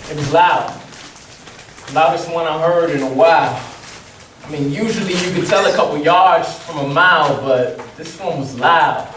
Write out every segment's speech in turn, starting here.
It was loud. Loudest one I heard in a while. I mean, usually you could tell a couple yards from a mile, but this one was loud.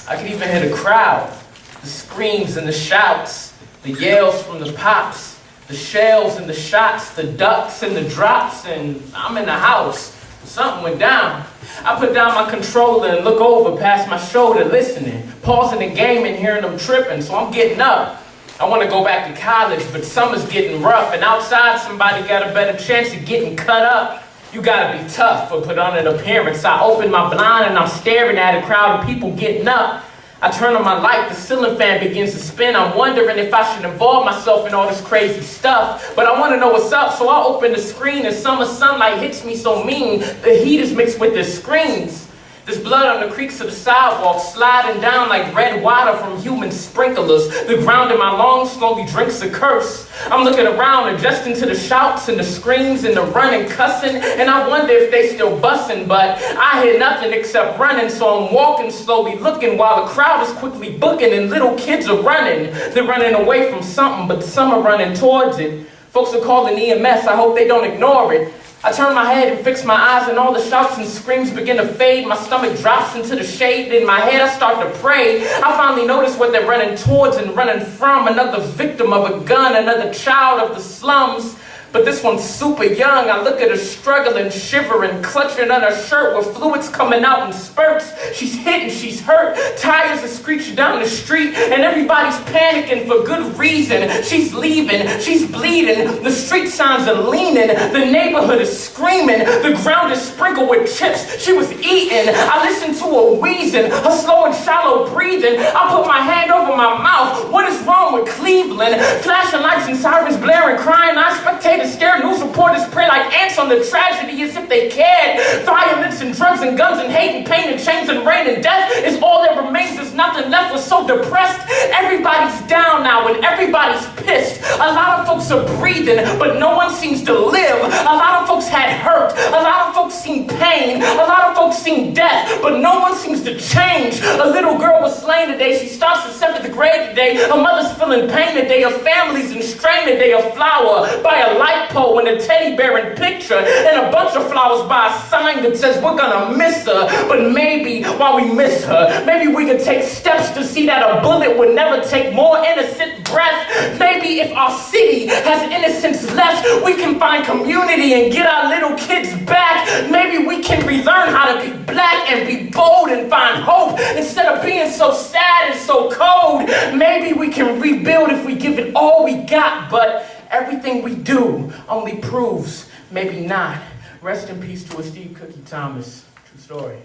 I could even hear the crowd, the screams and the shouts, the yells from the pops, the shells and the shots, the ducks and the drops, and I'm in the house. Something went down. I put down my controller and look over past my shoulder listening, pausing the game and hearing them tripping, so I'm getting up. I want to go back to college, but summer's getting rough, and outside somebody got a better chance of getting cut up. You gotta be tough or put on an appearance. I open my blind and I'm staring at a crowd of people getting up. I turn on my light, the ceiling fan begins to spin. I'm wondering if I should involve myself in all this crazy stuff, but I want to know what's up, so I open the screen and summer sunlight hits me so mean. The heat is mixed with the screens. There's blood on the creaks of the sidewalk, sliding down like red water from human sprinklers. The ground in my lungs slowly drinks a curse. I'm looking around, adjusting to the shouts and the screams and the running, cussing, and I wonder if they still bussin', but I hear nothing except running, so I'm walking slowly, looking while the crowd is quickly booking and little kids are running. They're running away from something, but some are running towards it. Folks are calling EMS, I hope they don't ignore it. I turn my head and fix my eyes, and all the shouts and screams begin to fade. My stomach drops into the shade. In my head, I start to pray. I finally notice what they're running towards and running from. Another victim of a gun, another child of the slums. But this one's super young. I look at her struggling, shivering, clutching on her shirt with fluids coming out in spurts. She's hit and she's hurt. Tires are screeching down the street and everybody's panicking for good reason. She's leaving, she's bleeding. The street signs are leaning. The neighborhood is screaming. The ground is sprinkled with chips she was eating. I listen to her wheezing, her slow and shallow breathing. I put my hand over my mouth. What is wrong with Cleveland? Flashing lights and sirens blaring, crying. I spectate. Scared news reporters pray like ants on the tragedy as if they cared. Violence and drugs and guns and hate and pain and chains and rain and death is all that remains. There's nothing left. We're so depressed. Everybody's down now and everybody's pissed. A lot of folks are breathing, but no one seems to live. A lot of folks had hurt. A lot of folks seen pain. A lot of folks seen death, but no one seems to change. A little girl was slain today. She starts the 7th grade today. Her mother's feeling pain today. Her family's in strain today. A flower by a light pole and a teddy bear in picture and a bunch of flowers by a sign that says we're gonna miss her. But maybe while we miss her, maybe we can take steps to see that a bullet would never take more innocent breath. Maybe if our city has innocence left, we can find community and get our little kids back. Maybe we can relearn how to be black and be bold and find hope instead of being so sad and so cold. Maybe we can rebuild if we give it all we got, but everything we do only proves maybe not. Rest in peace to a Steve Cookie Thomas. True story.